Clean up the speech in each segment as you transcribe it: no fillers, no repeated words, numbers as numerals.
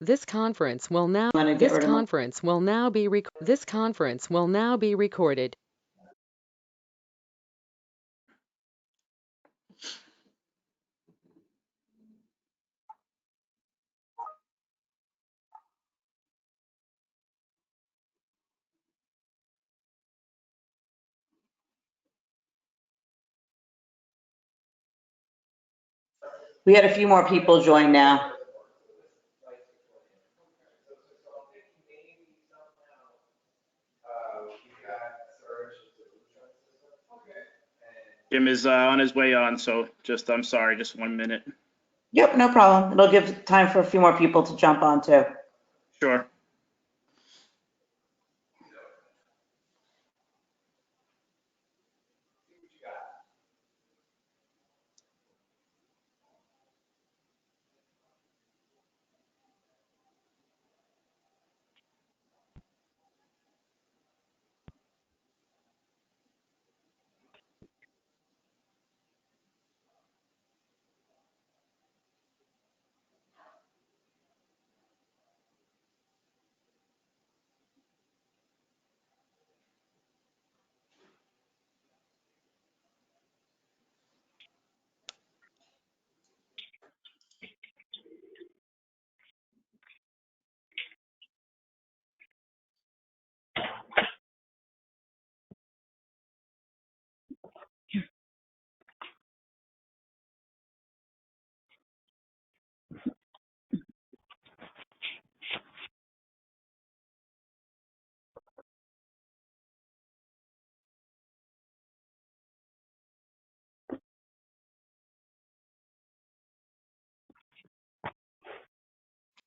This conference will now I'm gonna get this rid of my. conference will now be this conference will now be recorded. We had a few more people join now. Jim is on his way on, so I'm sorry, just 1 minute. Yep, no problem. It'll give time for a few more people to jump on too. Sure.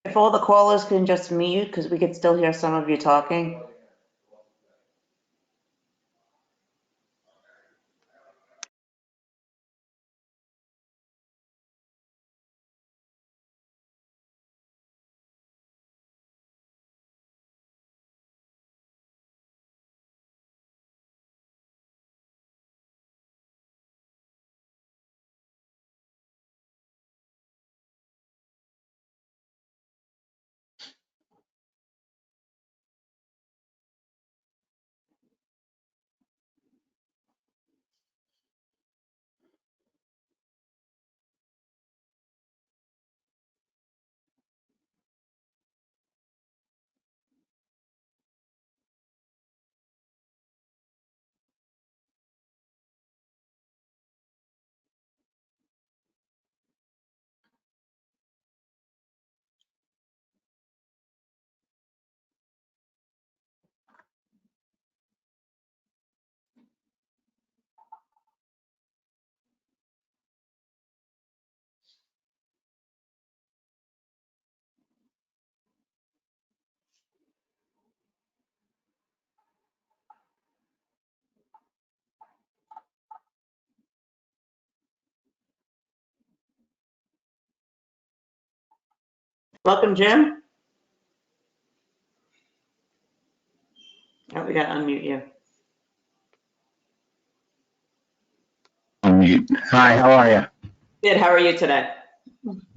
If all the callers can just mute, because we could still hear some of you talking. Welcome, Jim. Oh, we gotta unmute you. Unmute. Hi, how are you? Good, how are you today?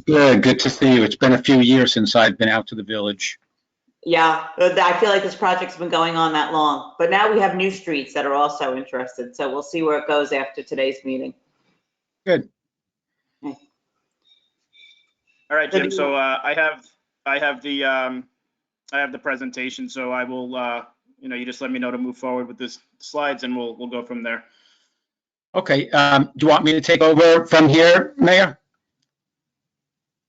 Good to see you. It's been a few years since I've been out to the village. Yeah, I feel like this project's been going on that long, but now we have new streets that are also interested, so we'll see where it goes after today's meeting. Good. All right, Jim. So I have the presentation. So I will you just let me know to move forward with this slides, and we'll go from there. Okay. Do you want me to take over from here, Mayor?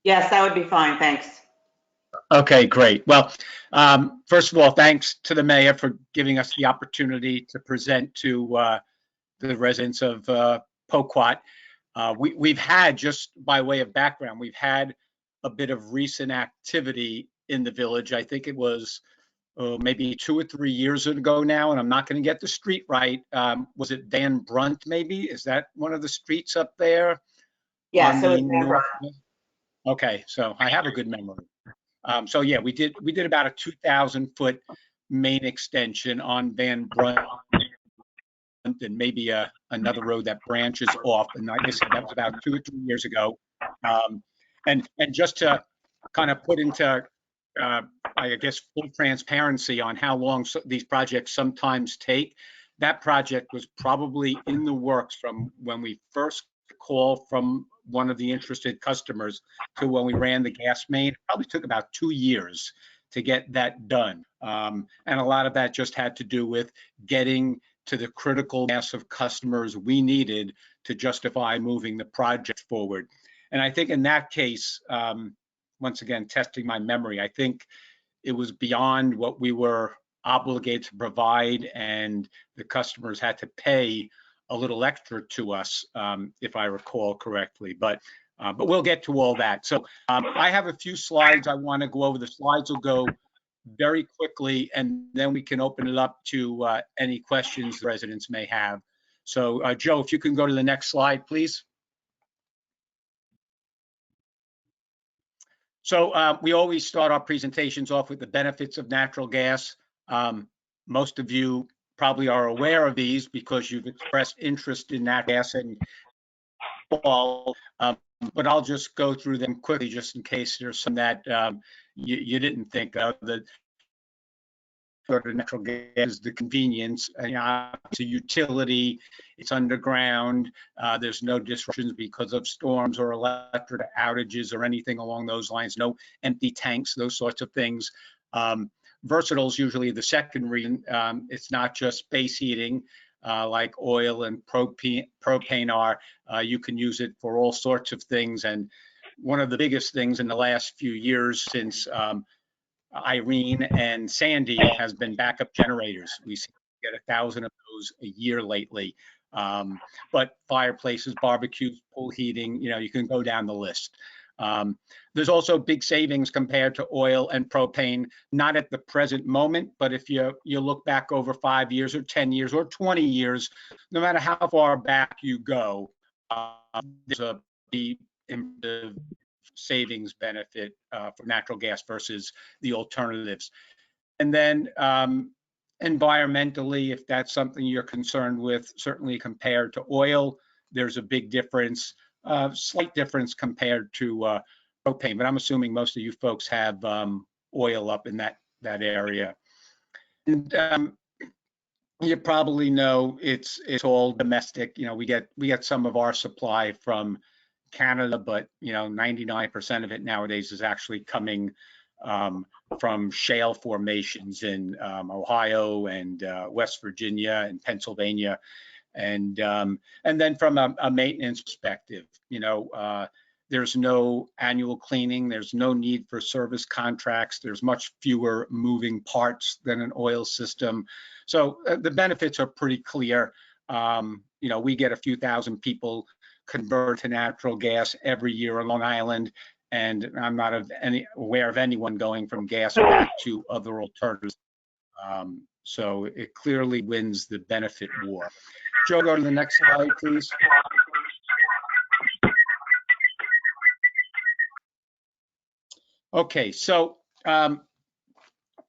Yes, that would be fine, thanks. Okay, great. Well, first of all, thanks to the mayor for giving us the opportunity to present to the residents of Poquat. We've had, just by way of background, we've had a bit of recent activity in the village. I think it was maybe 2 or 3 years ago now, and I'm not going to get the street right. Was it Van Brunt, maybe? Is that one of the streets up there? Yeah, On so the it's north? Okay, so I have a good memory. So yeah, we did about a 2,000-foot main extension on Van Brunt, and maybe another road that branches off. And like I said, that was about 2 or 3 years ago. And just to kind of put into I guess, full transparency on how long these projects sometimes take. That project was probably in the works from when we first called from one of the interested customers to when we ran the gas main. It probably took about 2 years to get that done. And a lot of that just had to do with getting to the critical mass of customers we needed to justify moving the project forward. And I think in that case, once again, testing my memory, I think it was beyond what we were obligated to provide, and the customers had to pay a little extra to us, if I recall correctly. But we'll get to all that. So I have a few slides I want to go over. The slides will go very quickly, and then we can open it up to any questions the residents may have. So Joe, if you can go to the next slide, please. So we always start our presentations off with the benefits of natural gas. Most of you probably are aware of these because you've expressed interest in natural gas and all, but I'll just go through them quickly just in case there's some that you didn't think of. The natural gas is the convenience, it's a utility, it's underground, there's no disruptions because of storms or electric outages or anything along those lines, no empty tanks, those sorts of things. Versatile is usually the second reason. It's not just space heating like oil and propane are. You can use it for all sorts of things. And one of the biggest things in the last few years since Irene and Sandy has been backup generators. We get 1,000 of those a year lately. But fireplaces, barbecues, pool heating, you can go down the list. There's also big savings compared to oil and propane, not at the present moment, but if you look back over 5 years or 10 years or 20 years, no matter how far back you go, there's a big savings benefit for natural gas versus the alternatives. And then environmentally, if that's something you're concerned with, certainly compared to oil, there's a big difference. Slight difference compared to propane, but I'm assuming most of you folks have oil up in that area. And you probably know it's all domestic. We get some of our supply from Canada, but 99% of it nowadays is actually coming from shale formations in Ohio and West Virginia and Pennsylvania. And then from a maintenance perspective, there's no annual cleaning, there's no need for service contracts, there's much fewer moving parts than an oil system. So the benefits are pretty clear. We get a few thousand people convert to natural gas every year on Long Island, and I'm not aware of anyone going from gas back to other alternatives. So it clearly wins the benefit war. Joe, go to the next slide, please. Okay, so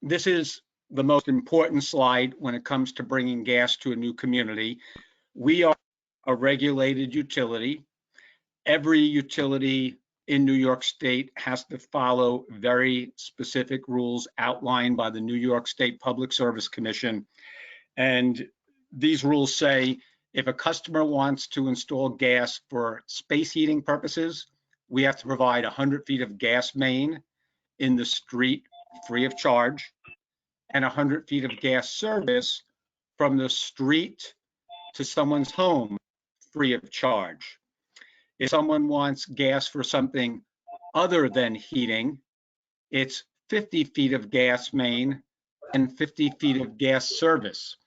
this is the most important slide when it comes to bringing gas to a new community. We are a regulated utility. Every utility in New York State has to follow very specific rules outlined by the New York State Public Service Commission. And these rules say if a customer wants to install gas for space heating purposes, we have to provide 100 feet of gas main in the street free of charge and 100 feet of gas service from the street to someone's home free of charge. If someone wants gas for something other than heating, it's 50 feet of gas main and 50 feet of gas service.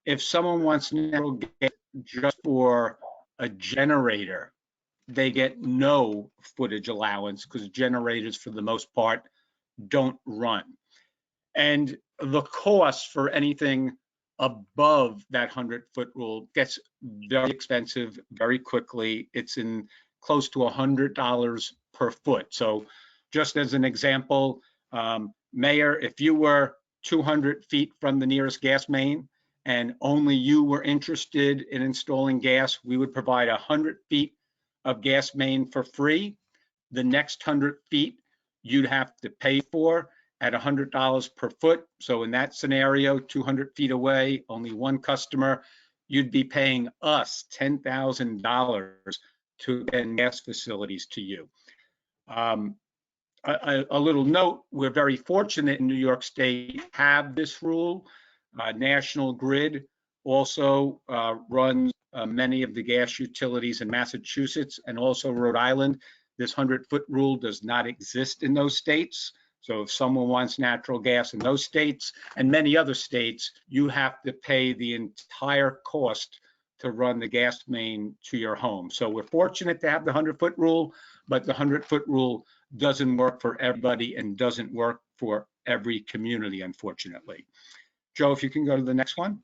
If someone wants natural gas just for a generator, they get no footage allowance because generators, for the most part, don't run. And the cost for anything above that 100-foot rule gets very expensive very quickly. It's in close to $100 per foot. So just as an example, Mayor, if you were 200 feet from the nearest gas main and only you were interested in installing gas, we would provide 100 feet of gas main for free. The next 100 feet you'd have to pay for, at $100 per foot. So in that scenario, 200 feet away, only one customer, you'd be paying us $10,000 to extend gas facilities to you. A little note, we're very fortunate in New York State to have this rule. National Grid also runs many of the gas utilities in Massachusetts and also Rhode Island. This 100-foot rule does not exist in those states. So if someone wants natural gas in those states and many other states, you have to pay the entire cost to run the gas main to your home. So we're fortunate to have the 100-foot rule, but the 100-foot rule doesn't work for everybody and doesn't work for every community, unfortunately. Joe, if you can go to the next one.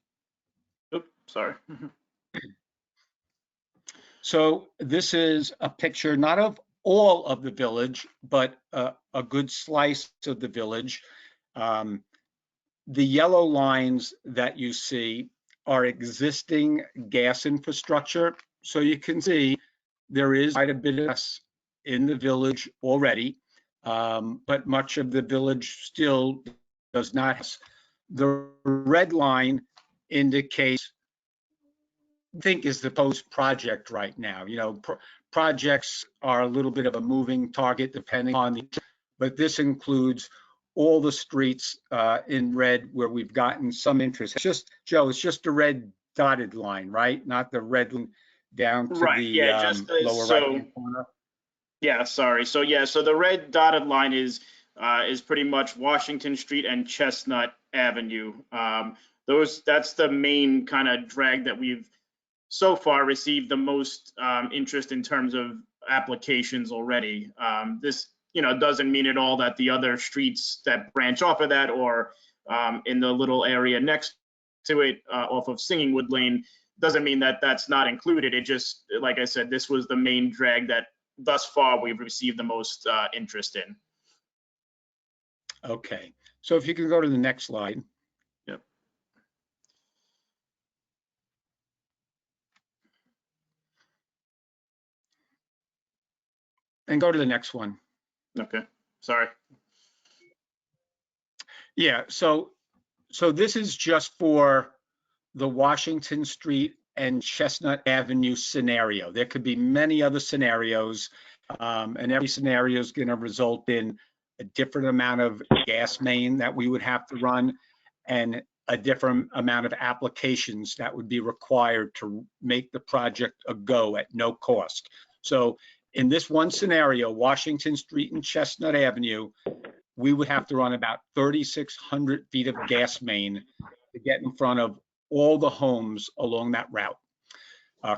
Oops, sorry. So this is a picture not of all of the village, but a good slice of the village. The yellow lines that you see are existing gas infrastructure. So you can see there is quite a bit of gas in the village already, but much of the village still does not. The red line indicates, I think, is the post project right now. You know, projects are a little bit of a moving target depending on the, but this includes all the streets in red where we've gotten some interest. It's just, Joe, it's just a red dotted line, right? Not the red line down to Right, the yeah, just lower so, right-hand corner. yeah, sorry. So yeah, so the red dotted line is pretty much Washington Street and Chestnut Avenue. That's the main kind of drag that we've so far received the most interest in terms of applications already. This, doesn't mean at all that the other streets that branch off of that or in the little area next to it off of Singing Wood Lane, doesn't mean that that's not included. It just, like I said, this was the main drag that thus far we've received the most interest in. Okay, so if you could go to the next slide. Yep. And go to the next one. Okay, sorry. Yeah, so this is just for the Washington Street and Chestnut Avenue scenario. There could be many other scenarios, and every scenario is going to result in a different amount of gas main that we would have to run and a different amount of applications that would be required to make the project a go at no cost. So in this one scenario, Washington Street and Chestnut Avenue, we would have to run about 3,600 feet of gas main to get in front of all the homes along that route.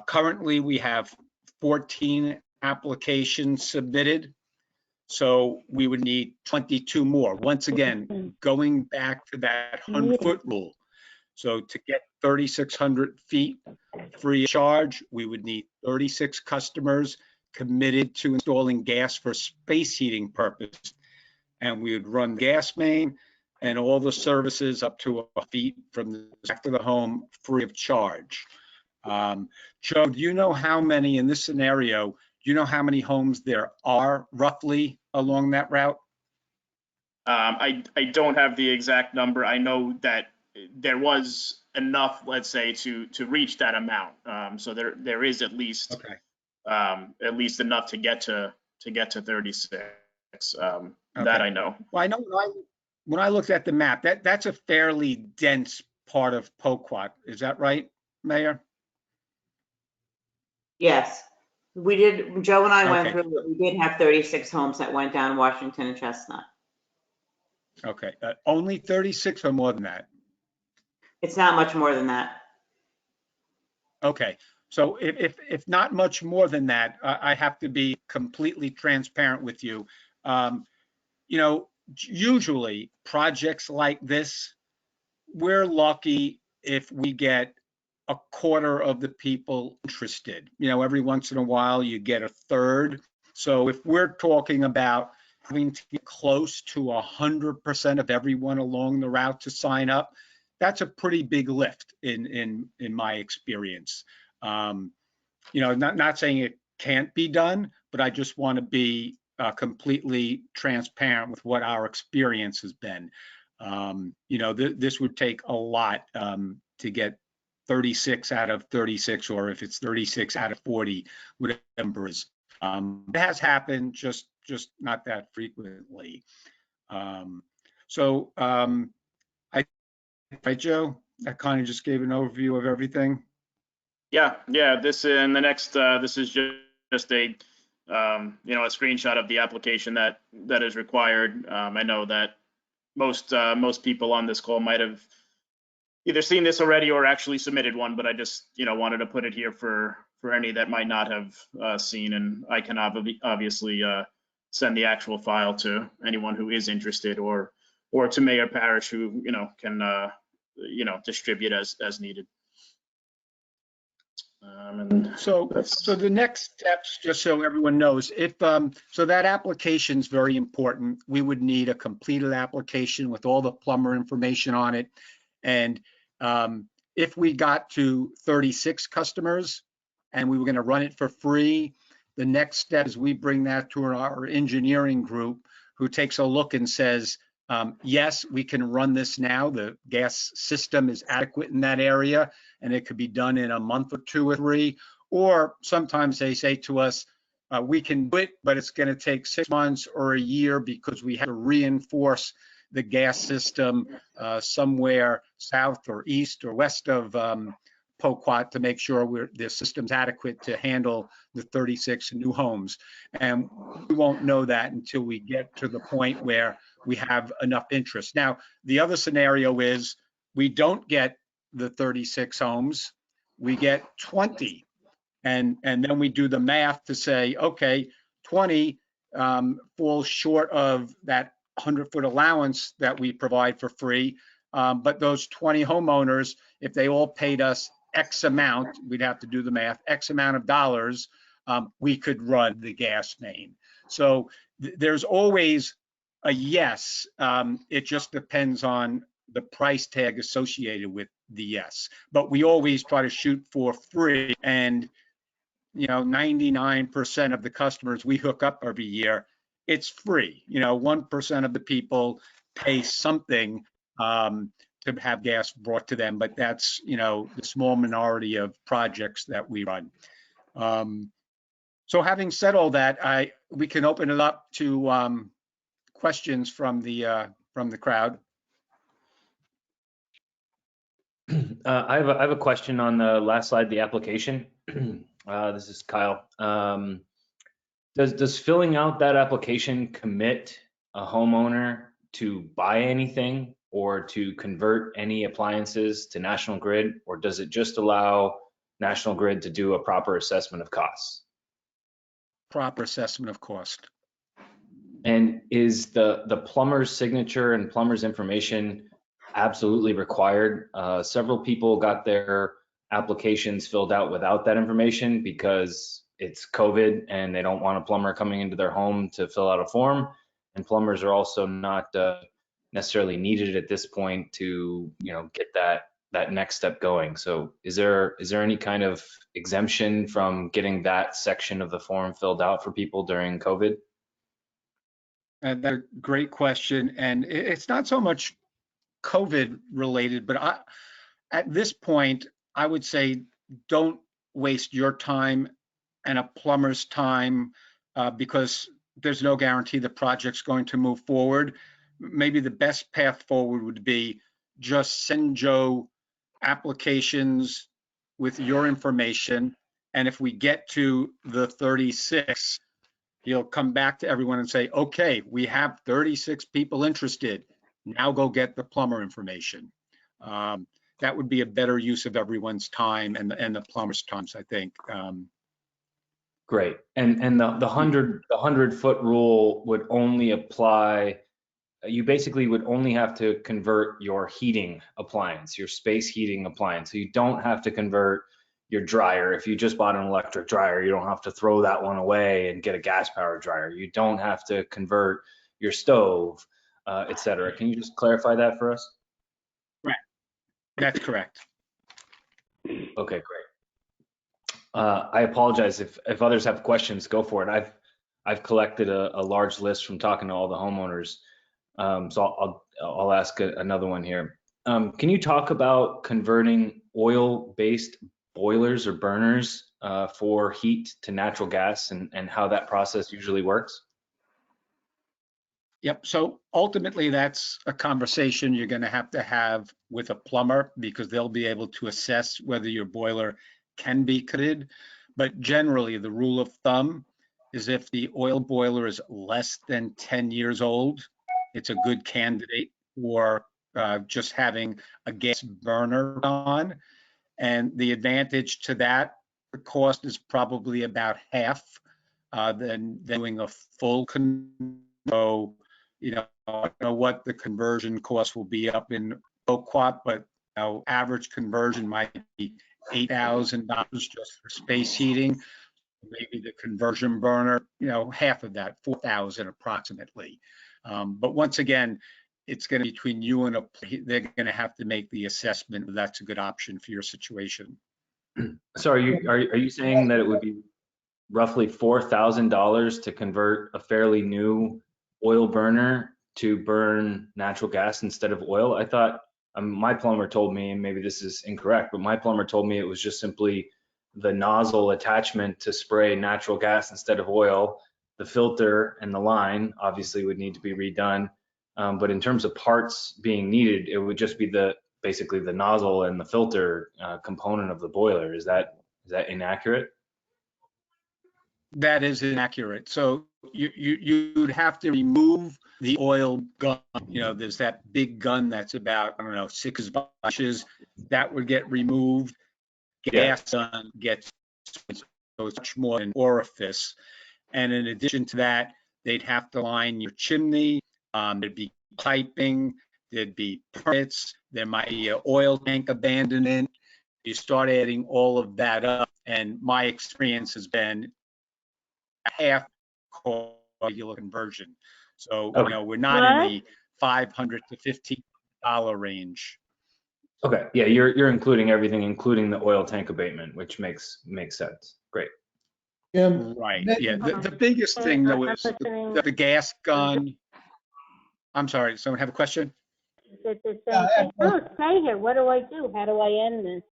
Currently, we have 14 applications submitted, so we would need 22 more. Once again, going back to that 100-foot rule. So to get 3,600 feet free of charge, we would need 36 customers committed to installing gas for space heating purposes. And we would run gas main and all the services up to a feet from the back of the home free of charge. Joe, do you know how many in this scenario, do you know how many homes there are roughly along that route? I don't have the exact number. I know that there was enough, let's say, to reach that amount. So there is at least enough to get to 36. That I know. Well, I know when I looked at the map, that's a fairly dense part of Poquat. Is that right, Mayor? Yes, we did. Joe and I went Okay. through it. We did have 36 homes that went down Washington and Chestnut. Okay, only 36 or more than that? It's not much more than that. Okay, so if not much more than that, I have to be completely transparent with you. Usually projects like this, we're lucky if we get a quarter of the people interested. Every once in a while you get a third. So if we're talking about having to get close to 100% of everyone along the route to sign up, that's a pretty big lift in my experience. Not saying it can't be done, but I just want to be completely transparent with what our experience has been. This would take a lot to get 36 out of 36, or if it's 36 out of 40, whatever number is. It has happened, just not that frequently. Joe, I kind of just gave an overview of everything. Yeah. This in the next. This is just a a screenshot of the application that is required. I know that most people on this call might have either seen this already or actually submitted one, but I just wanted to put it here for any that might not have seen, and I can obviously send the actual file to anyone who is interested, or to Mayor Parrish, who can distribute as needed. So the next steps, just so everyone knows, if so that application is very important. We would need a completed application with all the plumber information on it. And if we got to 36 customers and we were going to run it for free, the next step is we bring that to our engineering group, who takes a look and says, yes, we can run this now. The gas system is adequate in that area, and it could be done in a month or 2 or 3. Or sometimes they say to us, we can do it, but it's going to take 6 months or a year because we have to reinforce the gas system somewhere south or east or west of Poquat to make sure the system's adequate to handle the 36 new homes. And we won't know that until we get to the point where we have enough interest. Now, the other scenario is we don't get the 36 homes, we get 20. And then we do the math to say, okay, 20 falls short of that 100-foot allowance that we provide for free. But those 20 homeowners, if they all paid us X amount, we'd have to do the math, X amount of dollars, we could run the gas main. So there's always a yes. It just depends on the price tag associated with the yes. But we always try to shoot for free. And 99% of the customers we hook up every year, it's free. 1% of the people pay something to have gas brought to them, but that's the small minority of projects that we run. So having said all that, we can open it up to questions from the crowd. I have a question on the last slide, the application. This is Kyle. Does filling out that application commit a homeowner to buy anything or to convert any appliances to National Grid, or does it just allow National Grid to do a proper assessment of costs? Proper assessment of cost. And is the plumber's signature and plumber's information absolutely required? Several people got their applications filled out without that information because it's COVID and they don't want a plumber coming into their home to fill out a form. And plumbers are also not necessarily needed at this point to get that next step going. So is there any kind of exemption from getting that section of the form filled out for people during COVID? That's a great question, and it's not so much COVID related, but at this point, I would say don't waste your time and a plumber's time because there's no guarantee the project's going to move forward. Maybe the best path forward would be just send Joe applications with your information, and if we get to the 36, he'll come back to everyone and say, okay, we have 36 people interested. Now go get the plumber information. That would be a better use of everyone's time and the plumber's times, I think. Great. And the 100-foot rule would only apply. You basically would only have to convert your heating appliance, your space heating appliance. So you don't have to convert your dryer. If you just bought an electric dryer, you don't have to throw that one away and get a gas powered dryer. You don't have to convert your stove, et cetera. Can you just clarify that for us? Right. That's correct. Okay, great. I apologize if others have questions, go for it. I've collected a large list from talking to all the homeowners. So I'll ask another one here. Can you talk about converting oil-based boilers or burners for heat to natural gas and how that process usually works? Yep. So ultimately, that's a conversation you're going to have with a plumber because they'll be able to assess whether your boiler can be converted. But generally, the rule of thumb is if the oil boiler is less than 10 years old, it's a good candidate for just having a gas burner on. And the advantage to that, the cost is probably about half than doing a full conversion. You know, I don't know what the conversion cost will be up in Oquat, but average conversion might be $8,000 just for space heating. Maybe the conversion burner, half of that, 4,000 approximately. But once again, it's going to be between you and they're going to have to make the assessment if that's a good option for your situation. So are you saying that it would be roughly $4,000 to convert a fairly new oil burner to burn natural gas instead of oil? I thought my plumber told me, and maybe this is incorrect, but my plumber told me it was just simply the nozzle attachment to spray natural gas instead of oil. The filter and the line obviously would need to be redone. But in terms of parts being needed, it would just be basically the nozzle and the filter component of the boiler. Is that inaccurate? That is inaccurate. So you'd have to remove the oil gun. There's that big gun that's about, I don't know, 6 inches. That would get removed. Gas gun gets, so it's much more an orifice. And in addition to that, they'd have to line your chimney. There'd be piping. There'd be permits. There might be an oil tank abandonment. You start adding all of that up. And my experience has been half regular conversion. So, Okay. we're not in the $500 to $15 range. Okay, yeah, you're including everything, including the oil tank abatement, which makes sense. Great. Right. Yeah. The biggest thing though is the gas gun. I'm sorry. Someone have a question? It's the same thing. No, stay here. What do I do? How do I end this?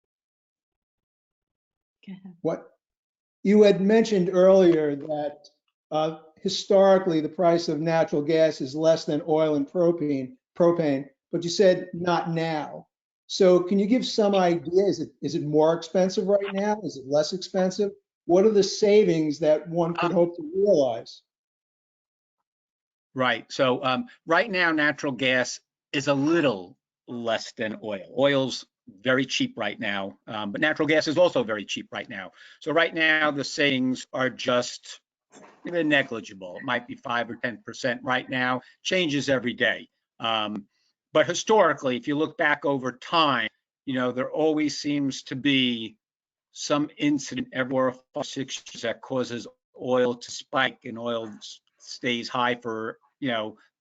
What you had mentioned earlier that historically the price of natural gas is less than oil and propane, but you said not now. So can you give some idea? Is it more expensive right now? Is it less expensive? What are the savings that one could hope to realize? Right. So right now, natural gas is a little less than oil. Oil's very cheap right now, but natural gas is also very cheap right now. So right now, the savings are just negligible. It might be 5 or 10% right now. Changes every day. But historically, if you look back over time, there always seems to be some incident every 4 or 6 years that causes oil to spike, and oil stays high for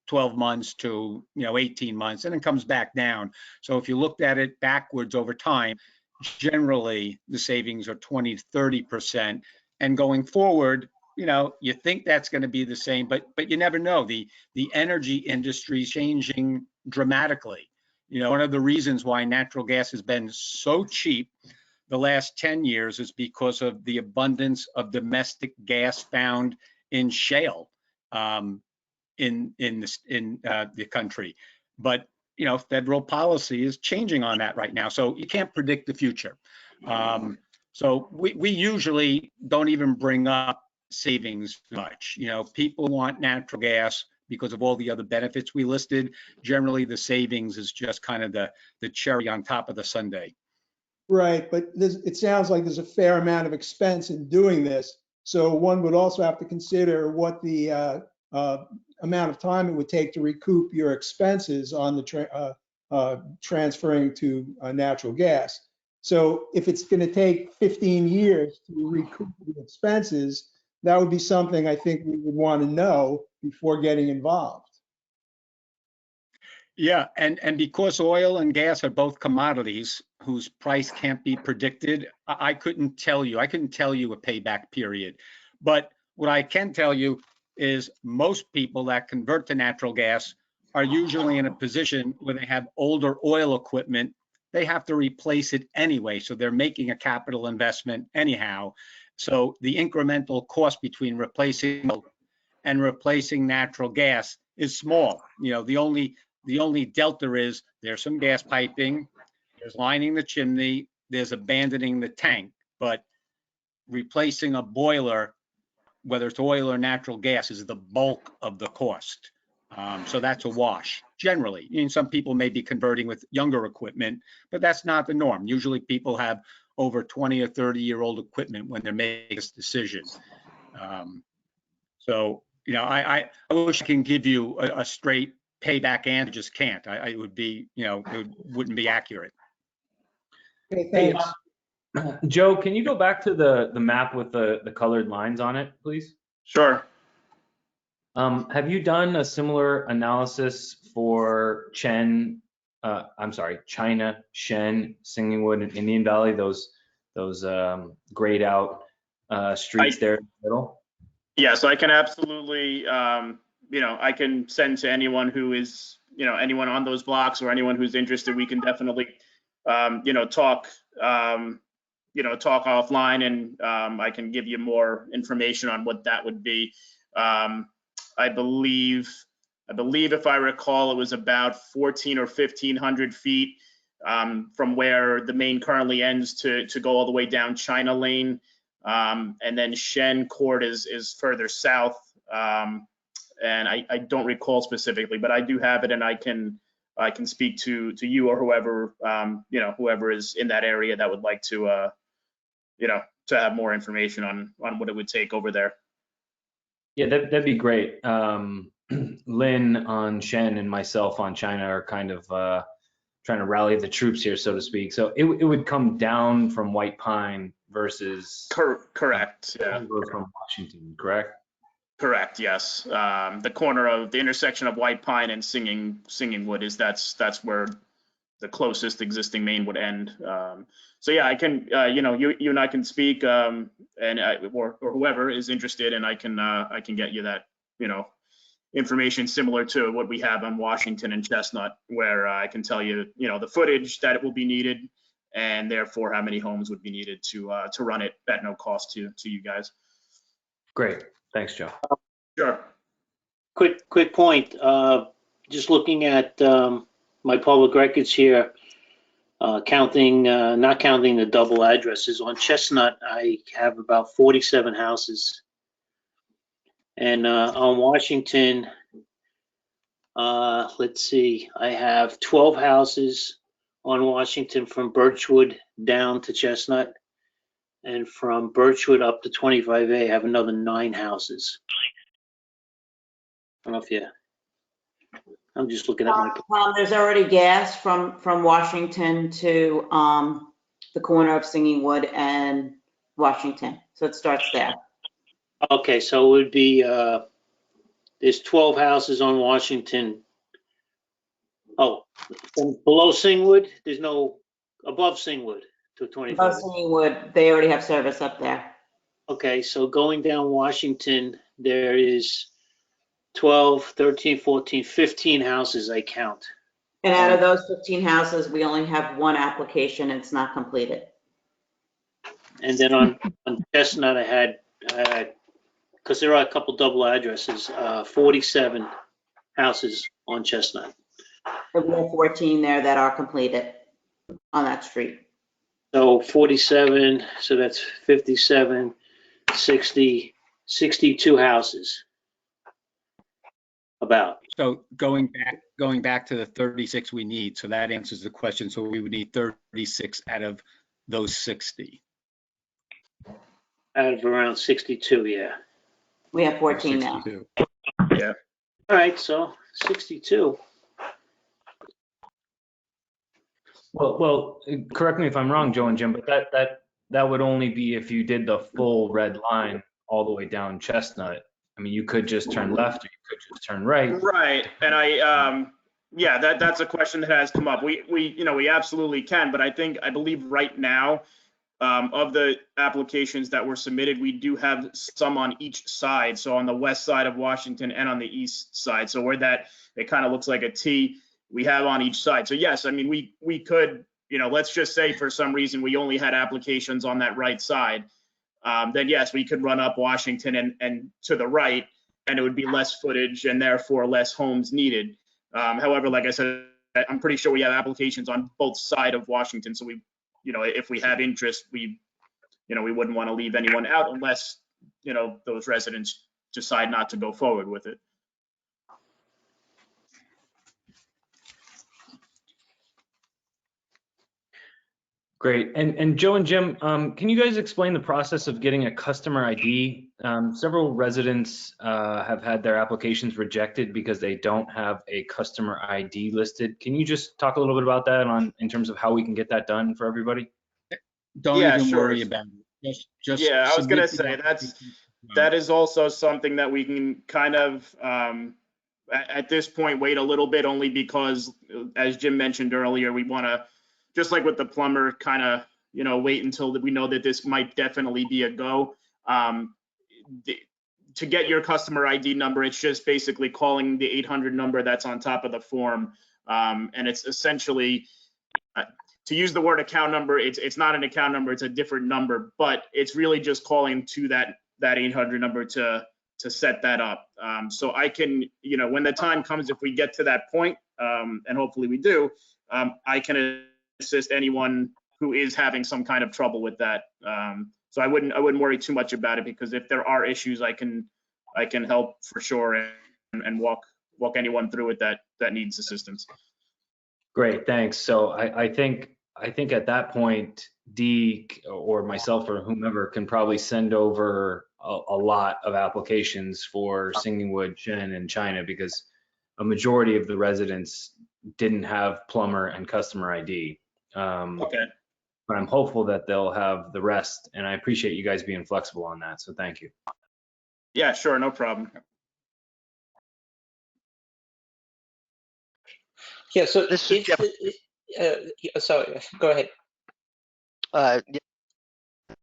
12 months to 18 months and then comes back down. So if you looked at it backwards over time, generally the savings are 20 to 30%. And going forward, you think that's going to be the same, but you never know. The energy industry is changing dramatically. One of the reasons why natural gas has been so cheap the last 10 years is because of the abundance of domestic gas found in shale in the country. But federal policy is changing on that right now, so you can't predict the future. So we usually don't even bring up savings much. People want natural gas because of all the other benefits we listed. Generally, the savings is just kind of the cherry on top of the sundae. Right, but it sounds like there's a fair amount of expense in doing this. So one would also have to consider what the amount of time it would take to recoup your expenses on the transferring to natural gas. So if it's going to take 15 years to recoup the expenses, that would be something I think we would want to know before getting involved. Yeah, and because oil and gas are both commodities whose price can't be predicted, I couldn't tell you a payback period. But what I can tell you, is most people that convert to natural gas are usually in a position where they have older oil equipment. They have to replace it anyway, so they're making a capital investment anyhow. So the incremental cost between replacing and replacing natural gas is small. You know, the only delta is there's some gas piping, there's lining the chimney, there's abandoning the tank, but replacing a boiler, whether it's oil or natural gas, is the bulk of the cost. So that's a wash generally. I mean, some people may be converting with younger equipment, but that's not the norm. Usually people have over 20 or 30-year-old equipment when they're making this decision. So, you know, I wish I can give you a straight payback answer, just can't. It would be, you know, it wouldn't be accurate. Okay, Hey, thanks. Joe, can you go back to the map with the colored lines on it, please? Sure. Have you done a similar analysis for China, Shen, Singing Wood, and Indian Valley, those grayed out streets there in the middle? Yeah, so I can absolutely, you know, I can send to anyone who is, you know, anyone on those blocks or anyone who's interested. We can definitely, you know, talk offline, and I can give you more information on what that would be. I believe if I recall, it was about 1,400 or 1,500 feet from where the main currently ends to go all the way down China Lane. And then Shen Court is further south. And I don't recall specifically, but I do have it, and I can speak to you or whoever, you know, whoever is in that area that would like to, you know, to have more information on what it would take over there. Yeah, that'd be great. Lynn on Shen and myself on China are kind of trying to rally the troops here, so to speak. So it would come down from White Pine versus Correct. Yeah. from Washington, correct? Correct. Yes. The corner of the intersection of White Pine and Singing Wood that's where the closest existing main would end. So yeah, I can, you know, you and I can speak, and or whoever is interested, and I can get you that, you know, information similar to what we have on Washington and Chestnut, where I can tell you, you know, the footage that it will be needed, and therefore how many homes would be needed to run it at no cost to you guys. Great. Thanks, Joe. Sure. Quick point. Just looking at my public records here, not counting the double addresses. On Chestnut, I have about 47 houses. And on Washington, let's see, I have 12 houses on Washington from Birchwood down to Chestnut. And from Birchwood up to 25A, I have another 9 houses. I don't know if you, I'm just looking at my. Tom, there's already gas from Washington to the corner of Singing Wood and Washington. So it starts there. Okay, so it would be, there's 12 houses on Washington. Oh, and below Singwood, there's no, above Singwood to 25. Above Singing Wood, they already have service up there. Okay, so going down Washington, there is 12, 13, 14, 15 houses I count. And out of those 15 houses, we only have one application and it's not completed. And then on Chestnut, I had, because there are a couple double addresses, 47 houses on Chestnut. And we have 14 there that are completed on that street. So 47, so that's 57, 60, 62 houses. About. So going back to the 36 we need, so that answers the question. So we would need 36 out of those 60. Out of around 62, yeah. We have 14 now. 62. Yeah. All right, so 62. Well, correct me if I'm wrong, Joe and Jim, but that would only be if you did the full red line all the way down Chestnut. I mean, you could just turn left or you could just turn right. Right. And yeah, that's a question that has come up. We absolutely can, but I believe right now, of the applications that were submitted, we do have some on each side. So on the west side of Washington and on the east side. So where that, it kind of looks like a T, we have on each side. So yes, I mean, we could, you know, let's just say for some reason we only had applications on that right side. Then yes, we could run up Washington and to the right, and it would be less footage and therefore less homes needed. However, like I said, I'm pretty sure we have applications on both sides of Washington. So we, you know, if we have interest, we, you know, we wouldn't want to leave anyone out unless, you know, those residents decide not to go forward with it. Great. And Joe and Jim, can you guys explain the process of getting a customer ID? Several residents have had their applications rejected because they don't have a customer ID listed. Can you just talk a little bit about that in terms of how we can get that done for everybody? Don't Yeah, even sure. worry about it. Just Yeah, I was gonna submit the say that is also something that we can kind of at this point wait a little bit, only because, as Jim mentioned earlier, we want to, just like with the plumber, kind of, you know, wait until we know that this might definitely be a go. To get your customer ID number, it's just basically calling the 800 number that's on top of the form, and it's essentially, to use the word account number, it's not an account number, it's a different number, but it's really just calling to that 800 number to set that up. So I can, you know, when the time comes, if we get to that point, and hopefully we do, I can assist anyone who is having some kind of trouble with that. So I wouldn't worry too much about it, because if there are issues, I can help for sure and walk anyone through it that needs assistance. Great, thanks. So I think at that point, Dee or myself or whomever can probably send over a lot of applications for Singing Wood, Shen, and China, because a majority of the residents didn't have plumber and customer ID. Okay. But I'm hopeful that they'll have the rest, and I appreciate you guys being flexible on that, so thank you. Yeah, sure, no problem. Yeah, so This is Jeff. sorry, go ahead.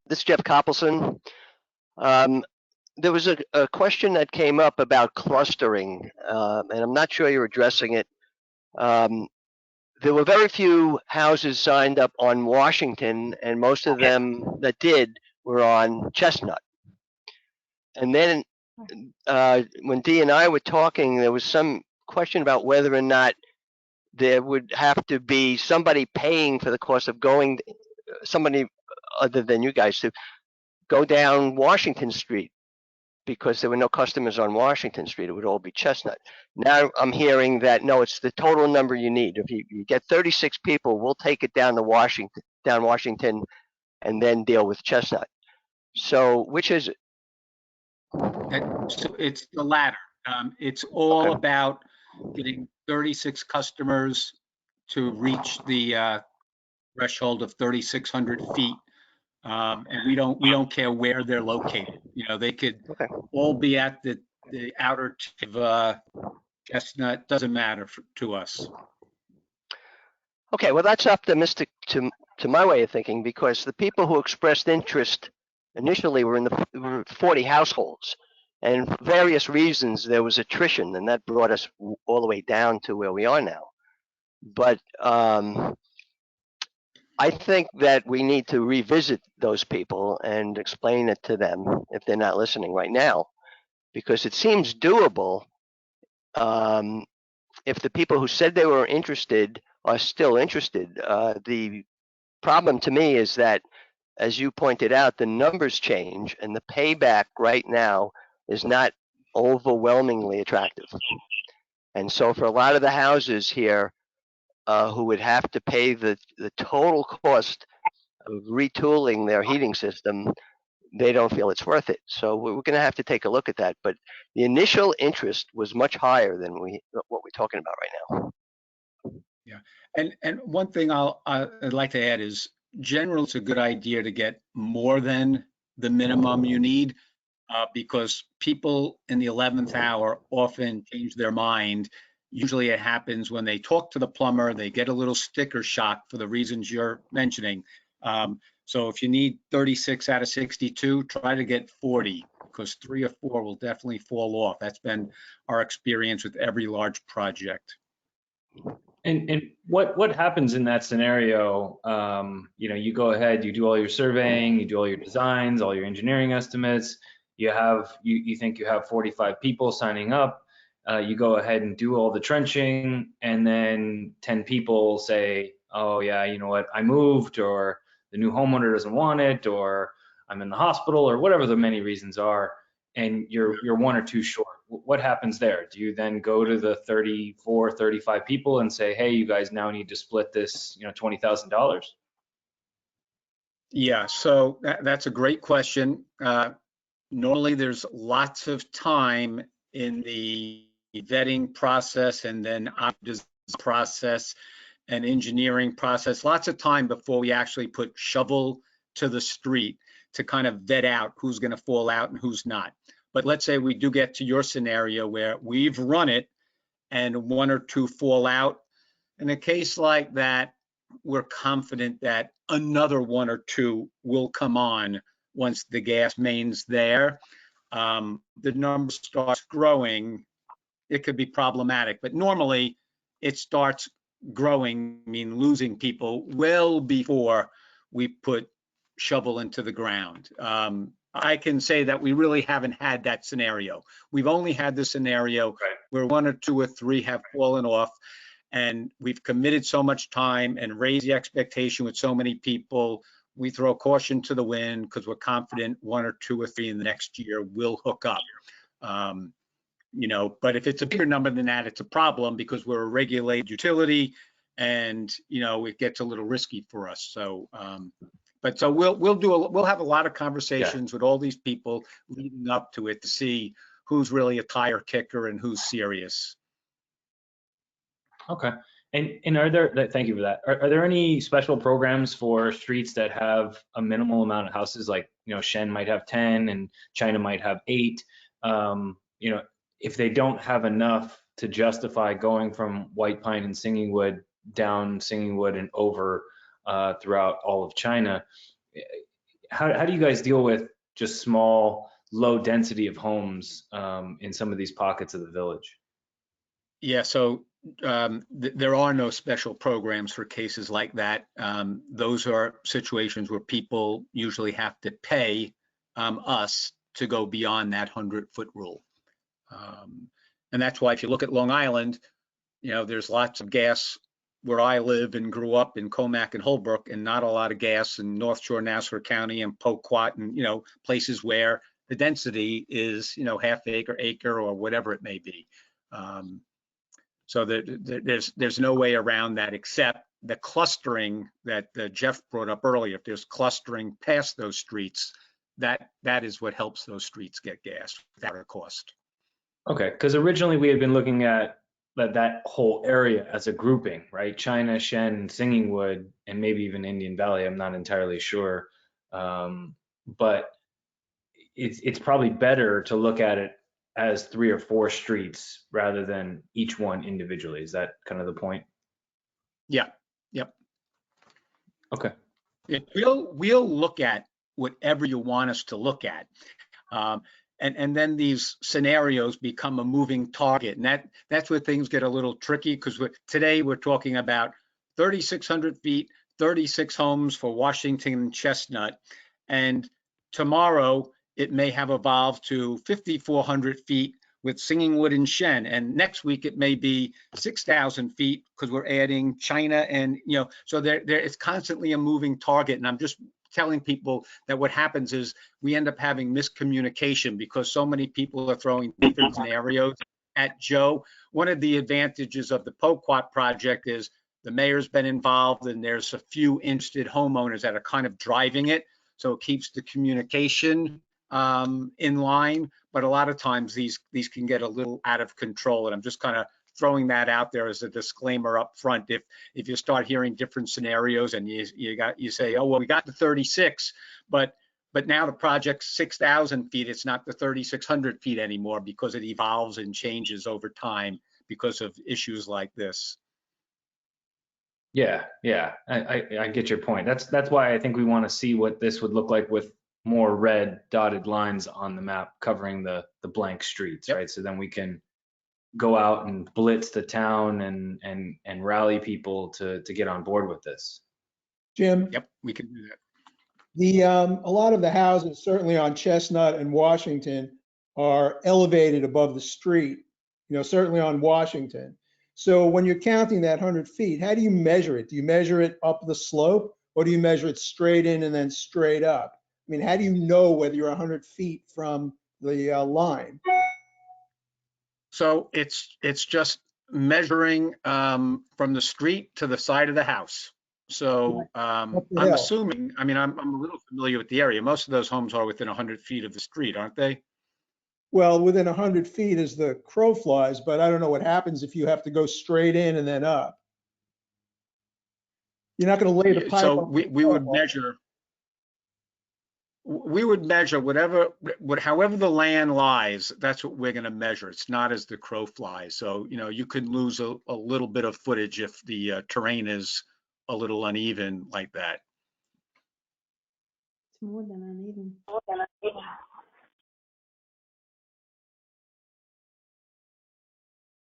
This is Jeff Coppelson. There was a question that came up about clustering, and I'm not sure you're addressing it. There were very few houses signed up on Washington, and most of them that did were on Chestnut. And then when Dee and I were talking, there was some question about whether or not there would have to be somebody paying for the cost of going, somebody other than you guys, to go down Washington Street, because there were no customers on Washington Street. It would all be Chestnut. Now I'm hearing that, no, it's the total number you need. If you get 36 people, we'll take it down to Washington, and then deal with Chestnut. So which is it? So it's the latter. It's all about getting 36 customers to reach the threshold of 3,600 feet. And we don't care where they're located. You know, they could all be at the outer tip of Chestnut. Doesn't matter to us. Okay, well, that's optimistic to my way of thinking, because the people who expressed interest initially were in the 40 households, and for various reasons there was attrition, and that brought us all the way down to where we are now. But I think that we need to revisit those people and explain it to them if they're not listening right now, because it seems doable if the people who said they were interested are still interested. The problem to me is that, as you pointed out, the numbers change, and the payback right now is not overwhelmingly attractive. And so for a lot of the houses here, who would have to pay the total cost of retooling their heating system, they don't feel it's worth it. So we're going to have to take a look at that. But the initial interest was much higher than what we're talking about right now. Yeah, and one thing I'd like to add is, generally it's a good idea to get more than the minimum you need, because people in the 11th hour often change their mind. Usually it happens when they talk to the plumber, they get a little sticker shock for the reasons you're mentioning. So if you need 36 out of 62, try to get 40, because 3 or 4 will definitely fall off. That's been our experience with every large project. And what happens in that scenario? You go ahead, you do all your surveying, you do all your designs, all your engineering estimates. You think you have 45 people signing up. You go ahead and do all the trenching, and then 10 people say, "Oh yeah, you know what? I moved," or the new homeowner doesn't want it, or I'm in the hospital, or whatever the many reasons are, and you're 1 or 2 short. What happens there? Do you then go to the 34, 35 people and say, "Hey, you guys now need to split this, $20,000"? Yeah, so that's a great question. Normally, there's lots of time in the vetting process and then design process and engineering process, lots of time before we actually put shovel to the street to kind of vet out who's going to fall out and who's not. But let's say we do get to your scenario where we've run it and 1 or 2 fall out. In a case like that, we're confident that another 1 or 2 will come on once the gas main's there. The number starts growing, it could be problematic, but normally it starts growing, I mean losing people, well before we put shovel into the ground. I can say that we really haven't had that scenario. We've only had the scenario where 1 or 2 or 3 have fallen off, and we've committed so much time and raised the expectation with so many people. We throw caution to the wind because we're confident 1 or 2 or 3 in the next year will hook up. But if it's a bigger number than that, it's a problem because we're a regulated utility, and it gets a little risky for us. So, we'll have a lot of conversations with all these people leading up to it to see who's really a tire kicker and who's serious. Okay. And thank you for that. Are there any special programs for streets that have a minimal amount of houses? Like, Shen might have 10 and China might have 8. If they don't have enough to justify going from White Pine and Singing Wood down Singing Wood and over throughout all of China, how do you guys deal with just small, low density of homes in some of these pockets of the village? Yeah, so there are no special programs for cases like that. Those are situations where people usually have to pay us to go beyond that 100-foot rule. And that's why if you look at Long Island, there's lots of gas where I live and grew up in Comac and Holbrook, and not a lot of gas in North Shore, Nassau County and Poquat, and places where the density is half acre or whatever it may be. So there's no way around that except the clustering that Jeff brought up earlier. If there's clustering past those streets, that is what helps those streets get gas without a cost. Okay, because originally we had been looking at that whole area as a grouping, right? China, Shen, Singing Wood, and maybe even Indian Valley. I'm not entirely sure, but it's probably better to look at it as 3 or 4 streets rather than each one individually. Is that kind of the point? Yeah. Yep. Okay. We'll look at whatever you want us to look at. And then these scenarios become a moving target. And that's where things get a little tricky, because today we're talking about 3,600 feet, 36 homes for Washington and Chestnut. And tomorrow it may have evolved to 5,400 feet with Singing Wood and Shen. And next week it may be 6,000 feet because we're adding China. And, so there it's constantly a moving target. And I'm just telling people that what happens is we end up having miscommunication because so many people are throwing different scenarios at Joe. One of the advantages of the Poquat project is the mayor's been involved, and there's a few interested homeowners that are kind of driving it. So it keeps the communication in line. But a lot of times these can get a little out of control. And I'm just kind of throwing that out there as a disclaimer up front. If you start hearing different scenarios and you say, oh, well, we got the 36, but now the project's 6,000 feet, it's not the 3,600 feet anymore because it evolves and changes over time because of issues like this. Yeah, I get your point. That's why I think we want to see what this would look like with more red dotted lines on the map covering the blank streets, Yep. right? So then we can go out and blitz the town and rally people to get on board with this. Jim, Yep, we can do that. a lot of the houses, certainly on Chestnut and Washington, are elevated above the street, certainly on Washington. So when you're counting that 100 feet, how do you measure it? Do you measure it up the slope, or do you measure it straight in and then straight up? I mean, how do you know whether you're 100 feet from the line? So it's just measuring from the street to the side of the house. So Up the I'm hill. assuming, I mean, I'm a little familiar with the area. Most of those homes are within 100 feet of the street, aren't they? Well, within 100 feet as the crow flies, but I don't know what happens if you have to go straight in and then up. You're not going to lay the pipe. So up we the would telephone. measure however the land lies, that's what we're going to measure. It's not as the crow flies. So, you could lose a little bit of footage if the terrain is a little uneven like that. It's more than uneven.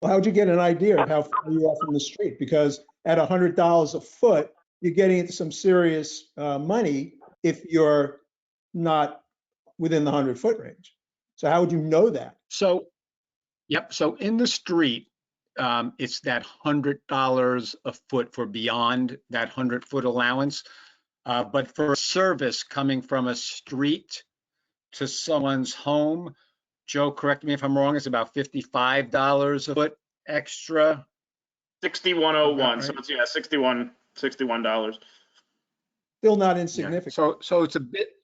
Well, how'd you get an idea of how far you are from the street? Because at $100 a foot, you're getting into some serious money if you're not within the 100-foot range. So how would you know that? So, yep. So in the street, it's that $100 a foot for beyond that 100-foot allowance. But for a service coming from a street to someone's home, Joe, correct me if I'm wrong, it's about $55 a foot extra. 6101. Is that So right? it's, yeah, $61. Still not Yeah. insignificant. So it's a bit,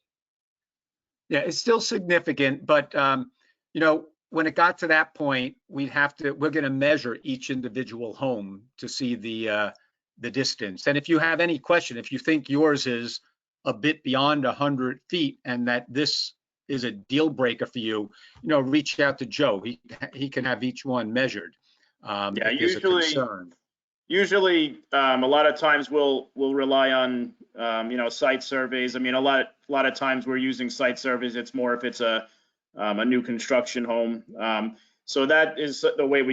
yeah, it's still significant, but when it got to that point, we're going to measure each individual home to see the distance. And if you have any question, if you think yours is a bit beyond 100 feet and that this is a deal breaker for you, reach out to Joe. He can have each one measured. Yeah, if there's a concern. Usually, a lot of times we'll rely on site surveys. I mean, a lot of times we're using site surveys. It's more if it's a new construction home. So that is the way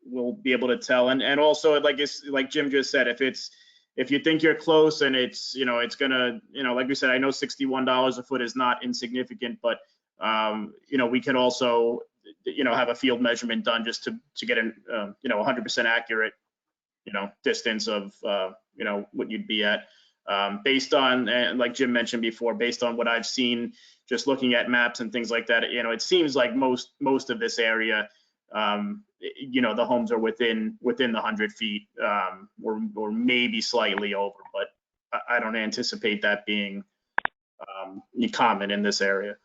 we'll be able to tell. And also, like Jim just said, if you think you're close and it's gonna, like we said, I know $61 a foot is not insignificant, but we can also have a field measurement done just to get an 100% accurate distance of what you'd be at, based on, and like Jim mentioned before, based on what I've seen just looking at maps and things like that. It seems like most of this area, the homes are within the 100 feet, or maybe slightly over, but I don't anticipate that being common in this area.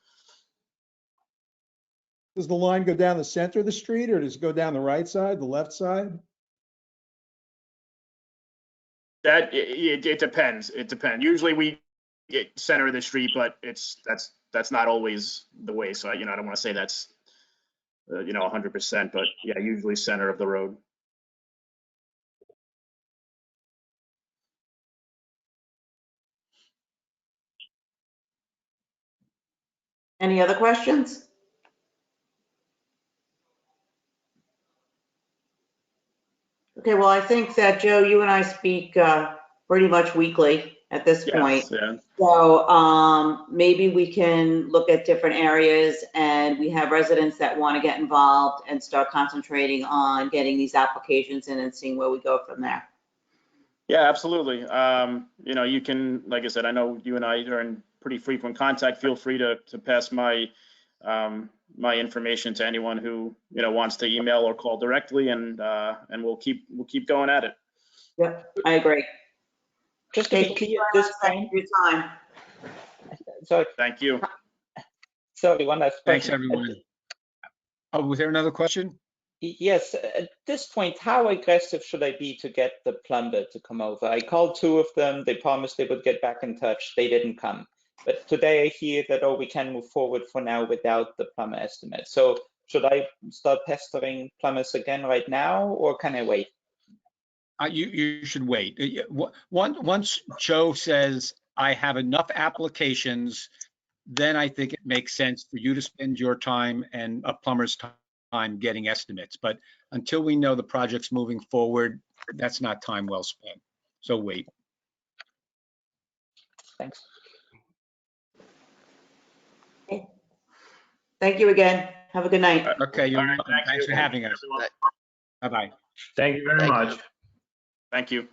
Does the line go down the center of the street, or does it go down the right side, the left side? That it depends. It depends. Usually we get center of the street, but that's not always the way. So I don't want to say that's 100%, but yeah, usually center of the road. Any other questions? Okay, well, I think that, Joe, you and I speak pretty much weekly at this point. Yes, yeah. So maybe we can look at different areas, and we have residents that want to get involved and start concentrating on getting these applications in and seeing where we go from there. Yeah, absolutely. You can, like I said, I know you and I are in pretty frequent contact. Feel free to pass my information to anyone who wants to email or call directly, and we'll keep going at it. Yep, I agree. Just to be clear at this point, Your time. sorry, Thank you. one last Thanks, question. everyone. Oh, was there another question? Yes, at this point, how aggressive should I be to get the plumber to come over? I called 2 of them. They promised they would get back in touch. They didn't come. But today I hear that, we can move forward for now without the plumber estimate. So should I start pestering plumbers again right now, or can I wait? You should wait. Once Joe says, I have enough applications, then I think it makes sense for you to spend your time and a plumber's time getting estimates. But until we know the project's moving forward, that's not time well spent. So wait. Thanks. Thank you again. Have a good night. Okay, All right, thank thanks you. for having us. Right. Bye-bye. Thank you very Thank much. you. Thank you.